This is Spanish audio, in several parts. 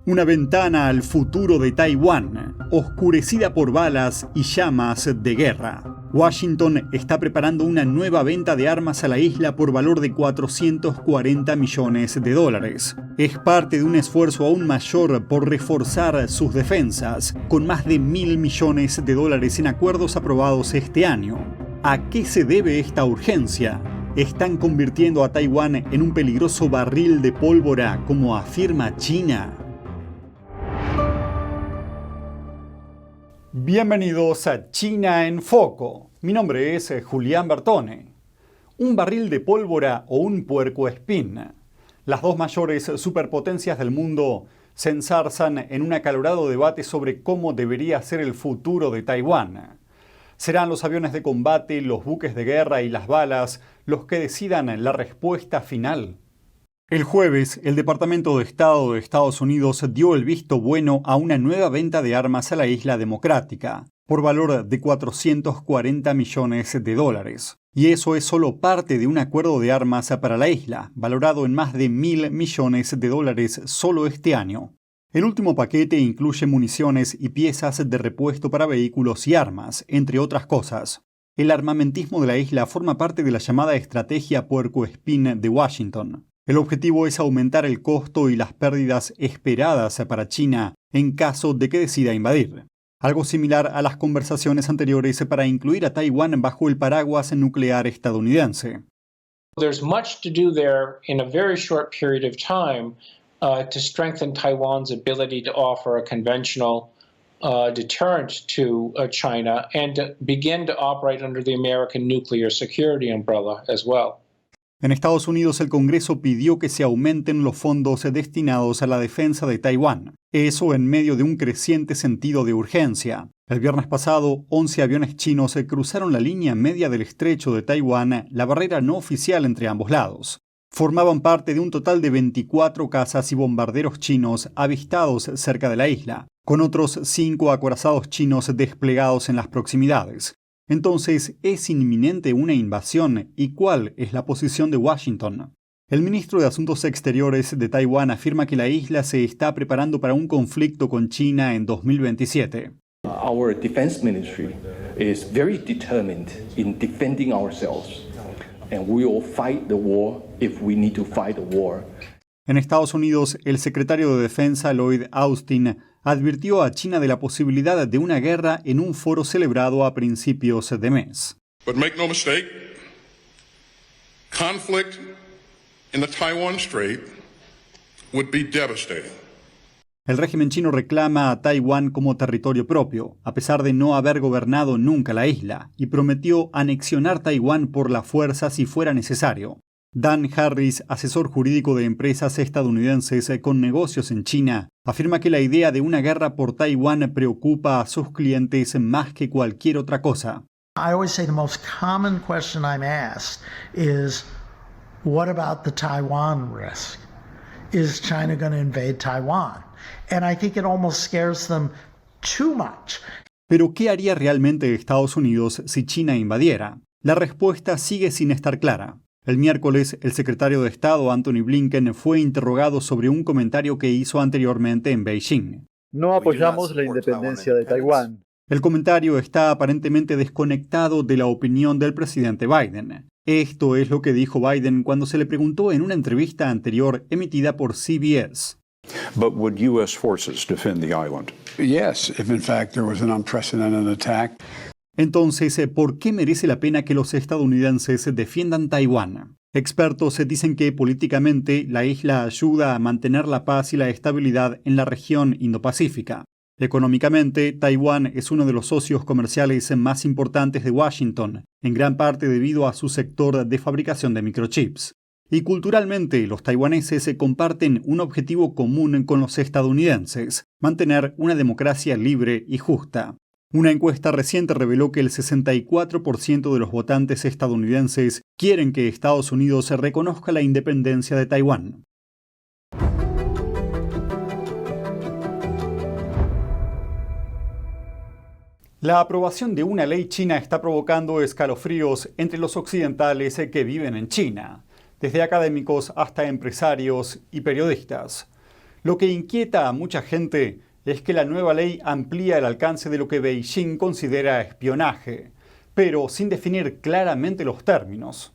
Una ventana al futuro de Taiwán, oscurecida por balas y llamas de guerra. Washington está preparando una nueva venta de armas a la isla por valor de 440 millones de dólares. Es parte de un esfuerzo aún mayor por reforzar sus defensas, con más de 1.000 millones de dólares en acuerdos aprobados este año. ¿A qué se debe esta urgencia? ¿Están convirtiendo a Taiwán en un peligroso barril de pólvora, como afirma China? Bienvenidos a China en Foco. Mi nombre es Julián Bertone. ¿Un barril de pólvora o un puercoespín? Las dos mayores superpotencias del mundo se enzarzan en un acalorado debate sobre cómo debería ser el futuro de Taiwán. ¿Serán los aviones de combate, los buques de guerra y las balas los que decidan la respuesta final? El jueves, el Departamento de Estado de Estados Unidos dio el visto bueno a una nueva venta de armas a la Isla Democrática, por valor de 440 millones de dólares. Y eso es solo parte de un acuerdo de armas para la isla, valorado en más de 1.000 millones de dólares solo este año. El último paquete incluye municiones y piezas de repuesto para vehículos y armas, entre otras cosas. El armamentismo de la isla forma parte de la llamada estrategia puercoespín de Washington. El objetivo es aumentar el costo y las pérdidas esperadas para China en caso de que decida invadir. Algo similar a las conversaciones anteriores para incluir a Taiwán bajo el paraguas nuclear estadounidense. There's much to do there in a very short period of time to strengthen Taiwan's ability to offer a conventional deterrent to China and to begin to operate under the American nuclear security umbrella as well. En Estados Unidos, el Congreso pidió que se aumenten los fondos destinados a la defensa de Taiwán. Eso en medio de un creciente sentido de urgencia. El viernes pasado, 11 aviones chinos cruzaron la línea media del estrecho de Taiwán, la barrera no oficial entre ambos lados. Formaban parte de un total de 24 cazas y bombarderos chinos avistados cerca de la isla, con otros 5 acorazados chinos desplegados en las proximidades. Entonces, ¿es inminente una invasión? ¿Y cuál es la posición de Washington? El ministro de Asuntos Exteriores de Taiwán afirma que la isla se está preparando para un conflicto con China en 2027. Our defense ministry is very determined in defending ourselves, and we will fight the war if we need to fight the war. En Estados Unidos, el secretario de Defensa Lloyd Austin advirtió a China de la posibilidad de una guerra en un foro celebrado a principios de mes. But make no mistake, conflict in the Taiwan Strait would be devastating. El régimen chino reclama a Taiwán como territorio propio, a pesar de no haber gobernado nunca la isla, y prometió anexionar Taiwán por la fuerza si fuera necesario. Dan Harris, asesor jurídico de empresas estadounidenses con negocios en China, afirma que la idea de una guerra por Taiwán preocupa a sus clientes más que cualquier otra cosa. I always say the most common question I'm asked is, what about the Taiwan risk? Is China going to invade Taiwan? And I think it almost scares them too much. Pero, ¿qué haría realmente Estados Unidos si China invadiera? La respuesta sigue sin estar clara. El miércoles, el secretario de Estado Antony Blinken fue interrogado sobre un comentario que hizo anteriormente en Beijing. No apoyamos la independencia de Taiwán. El comentario está aparentemente desconectado de la opinión del presidente Biden. Esto es lo que dijo Biden cuando se le preguntó en una entrevista anterior emitida por CBS. But would U.S. forces defend the island? Yes, if in fact there was an unprecedented attack. Entonces, ¿por qué merece la pena que los estadounidenses defiendan Taiwán? Expertos dicen que políticamente la isla ayuda a mantener la paz y la estabilidad en la región Indo-Pacífica. Económicamente, Taiwán es uno de los socios comerciales más importantes de Washington, en gran parte debido a su sector de fabricación de microchips. Y culturalmente, los taiwaneses comparten un objetivo común con los estadounidenses: mantener una democracia libre y justa. Una encuesta reciente reveló que el 64% de los votantes estadounidenses quieren que Estados Unidos reconozca la independencia de Taiwán. La aprobación de una ley china está provocando escalofríos entre los occidentales que viven en China, desde académicos hasta empresarios y periodistas. Lo que inquieta a mucha gente es que la nueva ley amplía el alcance de lo que Beijing considera espionaje, pero sin definir claramente los términos.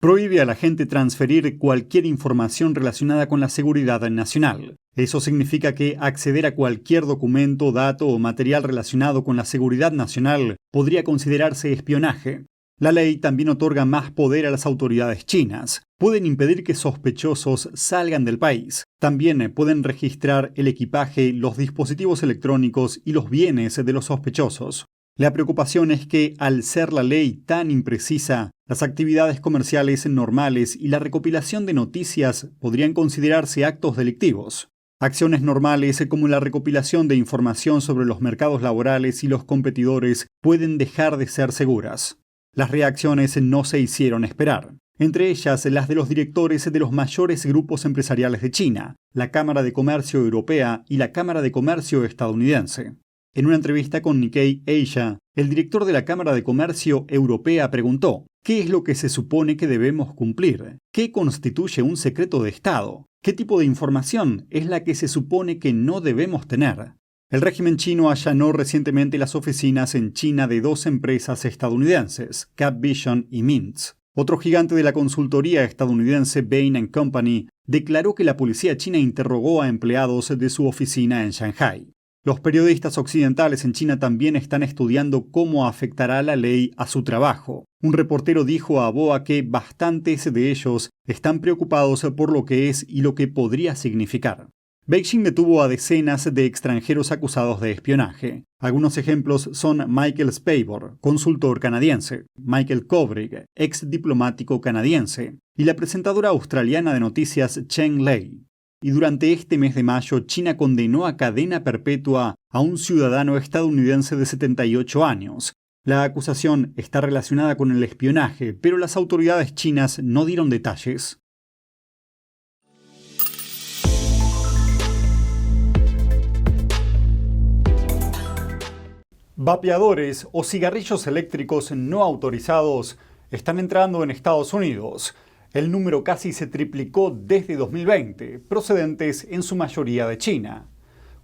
Prohíbe a la gente transferir cualquier información relacionada con la seguridad nacional. Eso significa que acceder a cualquier documento, dato o material relacionado con la seguridad nacional podría considerarse espionaje. La ley también otorga más poder a las autoridades chinas. Pueden impedir que sospechosos salgan del país. También pueden registrar el equipaje, los dispositivos electrónicos y los bienes de los sospechosos. La preocupación es que, al ser la ley tan imprecisa, las actividades comerciales normales y la recopilación de noticias podrían considerarse actos delictivos. Acciones normales como la recopilación de información sobre los mercados laborales y los competidores pueden dejar de ser seguras. Las reacciones no se hicieron esperar, entre ellas las de los directores de los mayores grupos empresariales de China, la Cámara de Comercio Europea y la Cámara de Comercio estadounidense. En una entrevista con Nikkei Asia, el director de la Cámara de Comercio Europea preguntó: ¿qué es lo que se supone que debemos cumplir? ¿Qué constituye un secreto de Estado? ¿Qué tipo de información es la que se supone que no debemos tener? El régimen chino allanó recientemente las oficinas en China de dos empresas estadounidenses, Capvision y Mintz. Otro gigante de la consultoría estadounidense Bain & Company declaró que la policía china interrogó a empleados de su oficina en Shanghái. Los periodistas occidentales en China también están estudiando cómo afectará la ley a su trabajo. Un reportero dijo a Boa que bastantes de ellos están preocupados por lo que es y lo que podría significar. Beijing detuvo a decenas de extranjeros acusados de espionaje. Algunos ejemplos son Michael Spavor, consultor canadiense, Michael Kovrig, ex diplomático canadiense, y la presentadora australiana de noticias Chen Lei. Y durante este mes de mayo, China condenó a cadena perpetua a un ciudadano estadounidense de 78 años. La acusación está relacionada con el espionaje, pero las autoridades chinas no dieron detalles. Vapeadores o cigarrillos eléctricos no autorizados están entrando en Estados Unidos. El número casi se triplicó desde 2020, procedentes en su mayoría de China.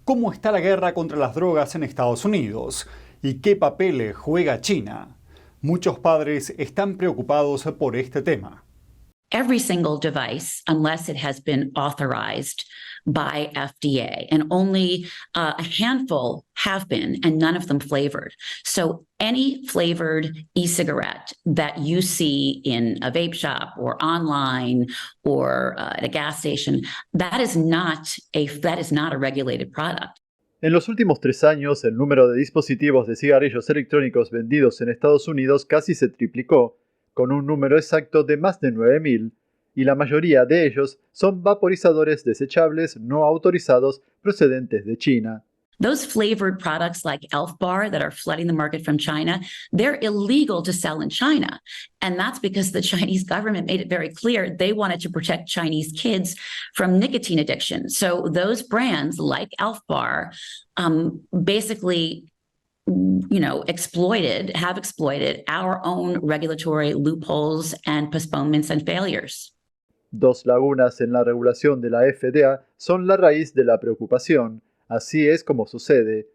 ¿Cómo está la guerra contra las drogas en Estados Unidos? ¿Y qué papel juega China? Muchos padres están preocupados por este tema. Every single device, unless it has been authorized by FDA, and only a handful have been, and none of them flavored. So any flavored e-cigarette that you see in a vape shop or online or at a gas station, that is not a regulated product. En los últimos 3 años, el número de dispositivos de cigarrillos electrónicos vendidos en Estados Unidos casi se triplicó, con un número exacto de más de 9.000, y la mayoría de ellos son vaporizadores desechables no autorizados procedentes de China. Those flavored products like Elf Bar that are flooding the market from China, they're illegal to sell in China. And that's because the Chinese government made it very clear they wanted to protect Chinese kids from nicotine addiction. So those brands like Elf Bar basically have exploited our own regulatory loopholes and postponements and failures. Dos lagunas en la regulación de la FDA son la raíz de la preocupación. Así es como sucede.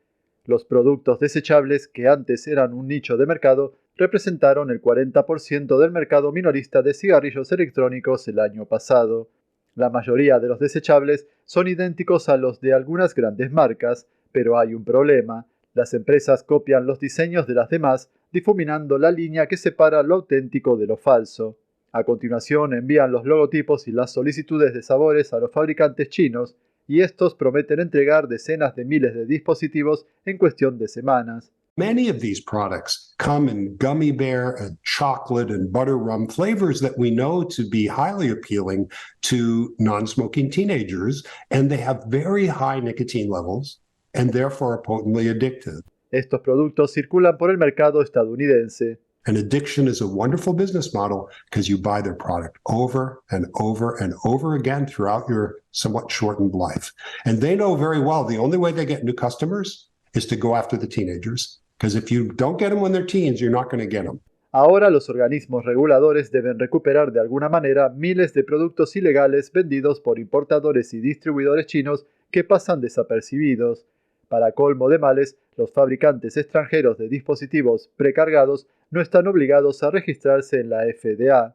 Los productos desechables, que antes eran un nicho de mercado, representaron el 40% del mercado minorista de cigarrillos electrónicos el año pasado. La mayoría de los desechables son idénticos a los de algunas grandes marcas, pero hay un problema. Las empresas copian los diseños de las demás, difuminando la línea que separa lo auténtico de lo falso. A continuación envían los logotipos y las solicitudes de sabores a los fabricantes chinos, y estos prometen entregar decenas de miles de dispositivos en cuestión de semanas. Many of these products come in gummy bear and chocolate and butter rum flavors that we know to be highly appealing to non-smoking teenagers, and they have very high nicotine levels and therefore are potently addictive. Estos productos circulan por el mercado estadounidense. And addiction is a wonderful business model because you buy their product over and over and over again throughout your somewhat shortened life. And they know very well the only way they get new customers is to go after the teenagers. Because if you don't get them when they're teens, you're not going to get them. Ahora los organismos reguladores deben recuperar de alguna manera miles de productos ilegales vendidos por importadores y distribuidores chinos que pasan desapercibidos. Para colmo de males, los fabricantes extranjeros de dispositivos precargados no están obligados a registrarse en la FDA.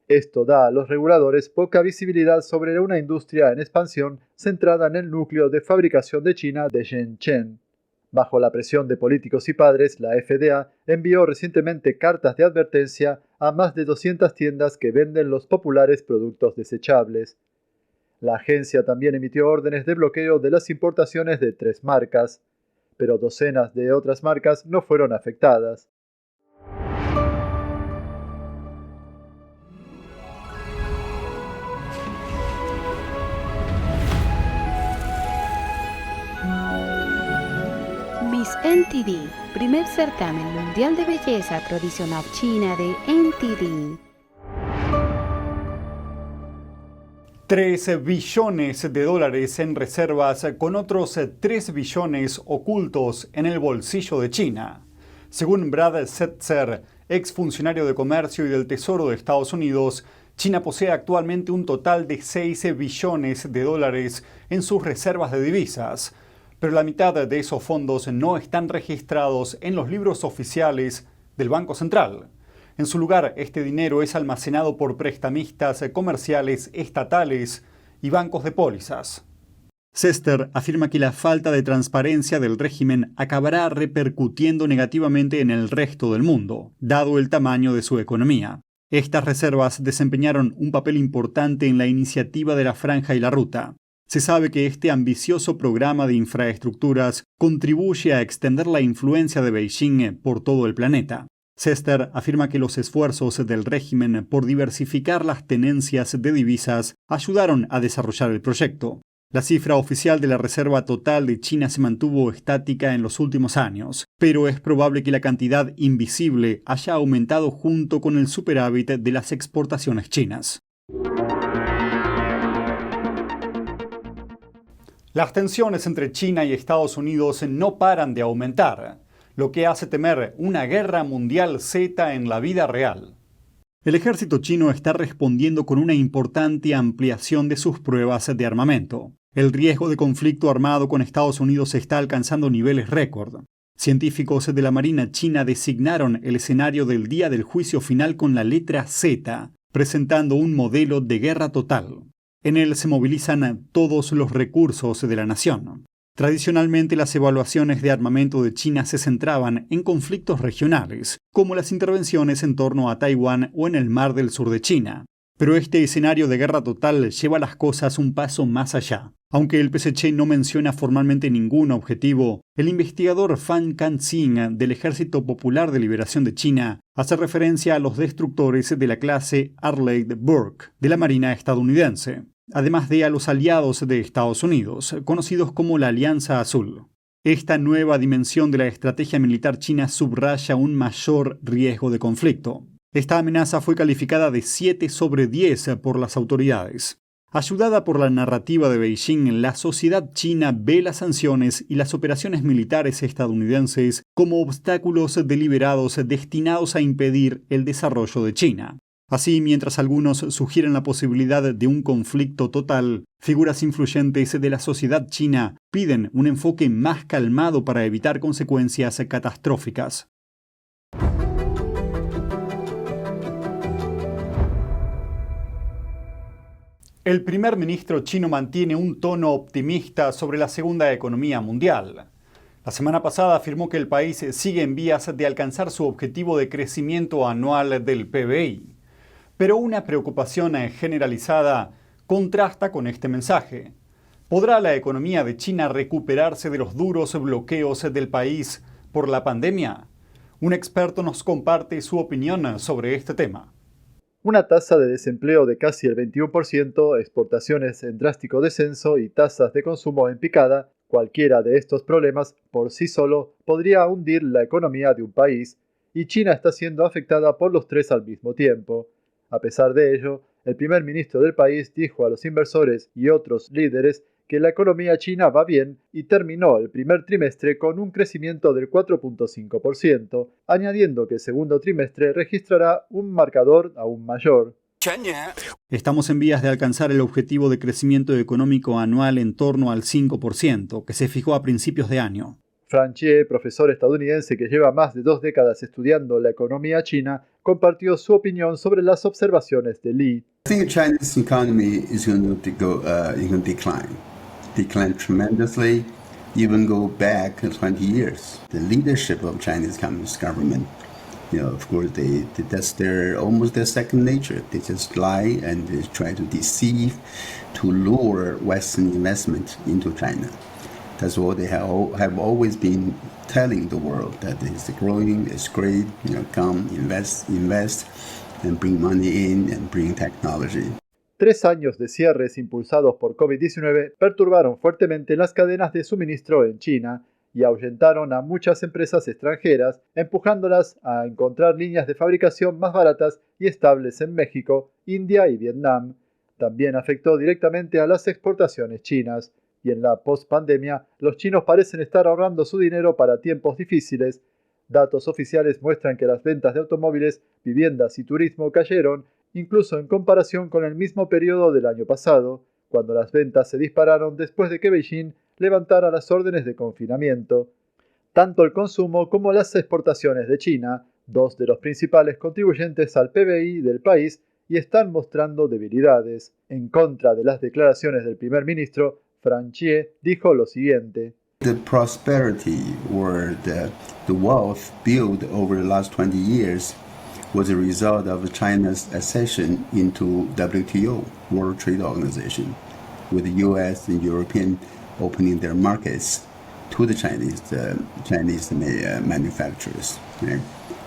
Esto da a los reguladores poca visibilidad sobre una industria en expansión centrada en el núcleo de fabricación de China de Shenzhen. Bajo la presión de políticos y padres, la FDA envió recientemente cartas de advertencia a más de 200 tiendas que venden los populares productos desechables. La agencia también emitió órdenes de bloqueo de las importaciones de 3 marcas, pero docenas de otras marcas no fueron afectadas. Miss NTD, primer certamen mundial de belleza tradicional china de NTD. 3 billones de dólares en reservas con otros 3 billones ocultos en el bolsillo de China. Según Brad Setzer, exfuncionario de Comercio y del Tesoro de Estados Unidos, China posee actualmente un total de 6 billones de dólares en sus reservas de divisas, pero la mitad de esos fondos no están registrados en los libros oficiales del Banco Central. En su lugar, este dinero es almacenado por prestamistas comerciales estatales y bancos de pólizas. Sester afirma que la falta de transparencia del régimen acabará repercutiendo negativamente en el resto del mundo, dado el tamaño de su economía. Estas reservas desempeñaron un papel importante en la iniciativa de la Franja y la Ruta. Se sabe que este ambicioso programa de infraestructuras contribuye a extender la influencia de Beijing por todo el planeta. Sester afirma que los esfuerzos del régimen por diversificar las tenencias de divisas ayudaron a desarrollar el proyecto. La cifra oficial de la reserva total de China se mantuvo estática en los últimos años, pero es probable que la cantidad invisible haya aumentado junto con el superávit de las exportaciones chinas. Las tensiones entre China y Estados Unidos no paran de aumentar, lo que hace temer una guerra mundial Z en la vida real. El ejército chino está respondiendo con una importante ampliación de sus pruebas de armamento. El riesgo de conflicto armado con Estados Unidos está alcanzando niveles récord. Científicos de la Marina china designaron el escenario del día del juicio final con la letra Z, presentando un modelo de guerra total. En él se movilizan todos los recursos de la nación. Tradicionalmente, las evaluaciones de armamento de China se centraban en conflictos regionales, como las intervenciones en torno a Taiwán o en el Mar del Sur de China. Pero este escenario de guerra total lleva las cosas un paso más allá. Aunque el PSC no menciona formalmente ningún objetivo, el investigador Fan Kanxing del Ejército Popular de Liberación de China hace referencia a los destructores de la clase Arleigh Burke de la Marina estadounidense, además de a los aliados de Estados Unidos, conocidos como la Alianza Azul. Esta nueva dimensión de la estrategia militar china subraya un mayor riesgo de conflicto. Esta amenaza fue calificada de 7 sobre 10 por las autoridades. Ayudada por la narrativa de Beijing, la sociedad china ve las sanciones y las operaciones militares estadounidenses como obstáculos deliberados destinados a impedir el desarrollo de China. Así, mientras algunos sugieren la posibilidad de un conflicto total, figuras influyentes de la sociedad china piden un enfoque más calmado para evitar consecuencias catastróficas. El primer ministro chino mantiene un tono optimista sobre la segunda economía mundial. La semana pasada afirmó que el país sigue en vías de alcanzar su objetivo de crecimiento anual del PBI. Pero una preocupación generalizada contrasta con este mensaje. ¿Podrá la economía de China recuperarse de los duros bloqueos del país por la pandemia? Un experto nos comparte su opinión sobre este tema. Una tasa de desempleo de casi el 21%, exportaciones en drástico descenso y tasas de consumo en picada, cualquiera de estos problemas por sí solo podría hundir la economía de un país, y China está siendo afectada por los 3 al mismo tiempo. A pesar de ello, el primer ministro del país dijo a los inversores y otros líderes que la economía china va bien y terminó el primer trimestre con un crecimiento del 4.5%, añadiendo que el segundo trimestre registrará un marcador aún mayor. Estamos en vías de alcanzar el objetivo de crecimiento económico anual en torno al 5%, que se fijó a principios de año. Franchier, profesor estadounidense que lleva más de 2 décadas estudiando la economía china, compartió su opinión sobre las observaciones de Li. I think the Chinese economy is going to decline tremendously, even go back 20 years. The leadership of Chinese Communist government, of course, that's almost their second nature. They just lie and they try to deceive, to lure Western investment into China. That's what they have always been telling the world, that it's growing, it's great, come, invest, and bring money in and bring technology. 3 años de cierres impulsados por COVID-19 perturbaron fuertemente las cadenas de suministro en China y ahuyentaron a muchas empresas extranjeras, empujándolas a encontrar líneas de fabricación más baratas y estables en México, India y Vietnam. También afectó directamente a las exportaciones chinas. Y en la post-pandemia, los chinos parecen estar ahorrando su dinero para tiempos difíciles. Datos oficiales muestran que las ventas de automóviles, viviendas y turismo cayeron, incluso en comparación con el mismo periodo del año pasado, cuando las ventas se dispararon después de que Beijing levantara las órdenes de confinamiento. Tanto el consumo como las exportaciones de China, 2 de los principales contribuyentes al PBI del país, y están mostrando debilidades. En contra de las declaraciones del primer ministro, Franchier dijo lo siguiente. The prosperity or the wealth built over the last 20 years was a result of China's accession into WTO, World Trade Organization, with the U.S. and European opening their markets to the Chinese manufacturers. Right?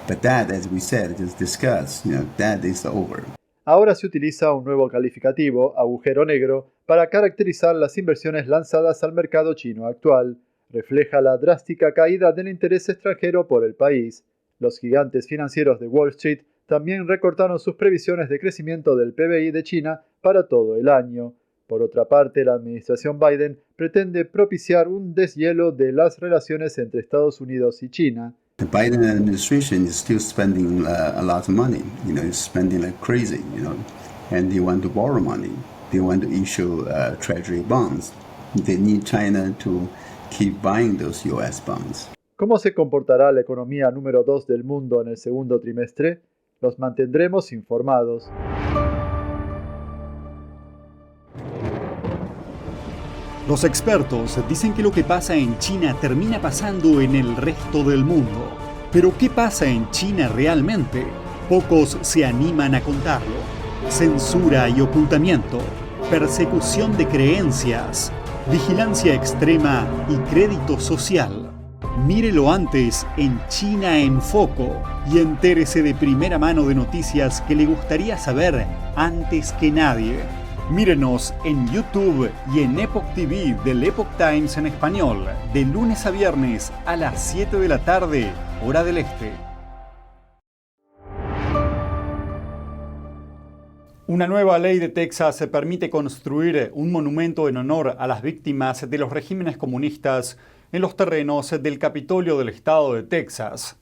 But that, as we said, is discussed. That is over. Ahora se utiliza un nuevo calificativo, agujero negro, para caracterizar las inversiones lanzadas al mercado chino actual. Refleja la drástica caída del interés extranjero por el país. Los gigantes financieros de Wall Street también recortaron sus previsiones de crecimiento del PBI de China para todo el año. Por otra parte, la administración Biden pretende propiciar un deshielo de las relaciones entre Estados Unidos y China. The Biden administration is still spending a lot of money. It's spending like crazy. And they want to borrow money. They want to issue treasury bonds. They need China to keep buying those U.S. bonds. ¿Cómo se comportará la economía número 2 del mundo en el segundo trimestre? Los mantendremos informados. Los expertos dicen que lo que pasa en China termina pasando en el resto del mundo. Pero ¿qué pasa en China realmente? Pocos se animan a contarlo. Censura y ocultamiento, persecución de creencias, vigilancia extrema y crédito social. Mírelo antes en China en Foco y entérese de primera mano de noticias que le gustaría saber antes que nadie. Mírenos en YouTube y en Epoch TV del Epoch Times en español, de lunes a viernes a las 7 de la tarde, hora del este. Una nueva ley de Texas permite construir un monumento en honor a las víctimas de los regímenes comunistas en los terrenos del Capitolio del estado de Texas.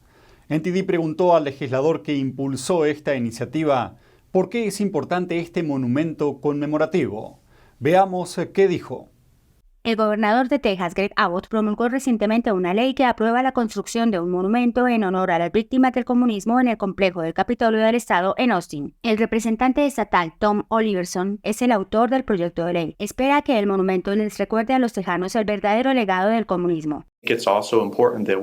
NTD preguntó al legislador que impulsó esta iniciativa ¿por qué es importante este monumento conmemorativo? Veamos qué dijo. El gobernador de Texas, Greg Abbott, promulgó recientemente una ley que aprueba la construcción de un monumento en honor a las víctimas del comunismo en el complejo del Capitolio del Estado en Austin. El representante estatal Tom Oliverson es el autor del proyecto de ley. Espera que el monumento les recuerde a los tejanos el verdadero legado del comunismo.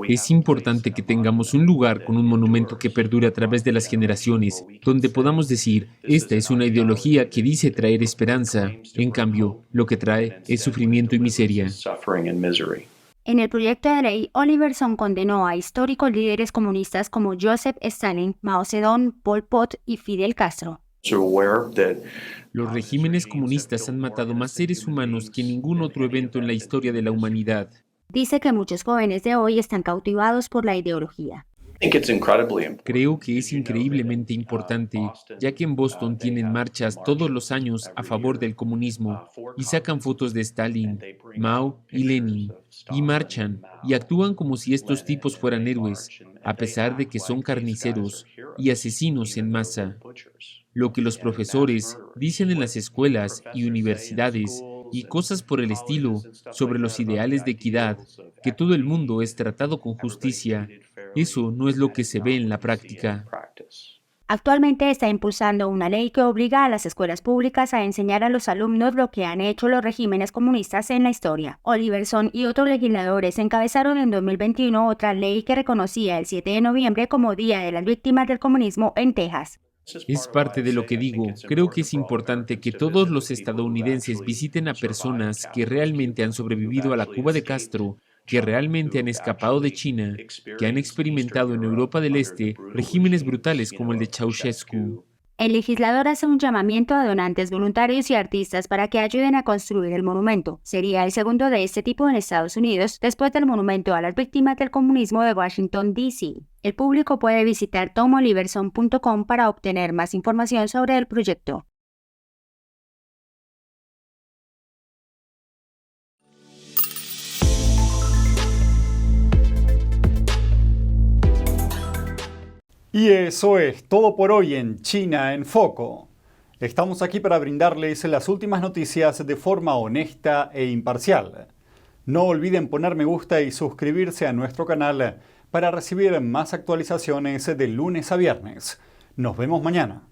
Es importante que tengamos un lugar con un monumento que perdure a través de las generaciones, donde podamos decir, esta es una ideología que dice traer esperanza, en cambio, lo que trae es sufrimiento y miseria. En el proyecto de ley, Oliverson condenó a históricos líderes comunistas como Joseph Stalin, Mao Zedong, Pol Pot y Fidel Castro. Los regímenes comunistas han matado más seres humanos que ningún otro evento en la historia de la humanidad. Dice que muchos jóvenes de hoy están cautivados por la ideología. Creo que es increíblemente importante, ya que en Boston tienen marchas todos los años a favor del comunismo y sacan fotos de Stalin, Mao y Lenin, y marchan y actúan como si estos tipos fueran héroes, a pesar de que son carniceros y asesinos en masa. lo que los profesores dicen en las escuelas y universidades y cosas por el estilo sobre los ideales de equidad, que todo el mundo es tratado con justicia, eso no es lo que se ve en la práctica. Actualmente está impulsando una ley que obliga a las escuelas públicas a enseñar a los alumnos lo que han hecho los regímenes comunistas en la historia. Oliverson y otros legisladores encabezaron en 2021 otra ley que reconocía el 7 de noviembre como Día de las Víctimas del Comunismo en Texas. Es parte de lo que digo. Creo que es importante que todos los estadounidenses visiten a personas que realmente han sobrevivido a la Cuba de Castro, que realmente han escapado de China, que han experimentado en Europa del Este regímenes brutales como el de Ceausescu. El legislador hace un llamamiento a donantes voluntarios y artistas para que ayuden a construir el monumento. Sería el segundo de este tipo en Estados Unidos, después del monumento a las víctimas del comunismo de Washington, D.C. El público puede visitar tomoliverson.com para obtener más información sobre el proyecto. Y eso es todo por hoy en China en Foco. Estamos aquí para brindarles las últimas noticias de forma honesta e imparcial. No olviden poner me gusta y suscribirse a nuestro canal para recibir más actualizaciones de lunes a viernes. Nos vemos mañana.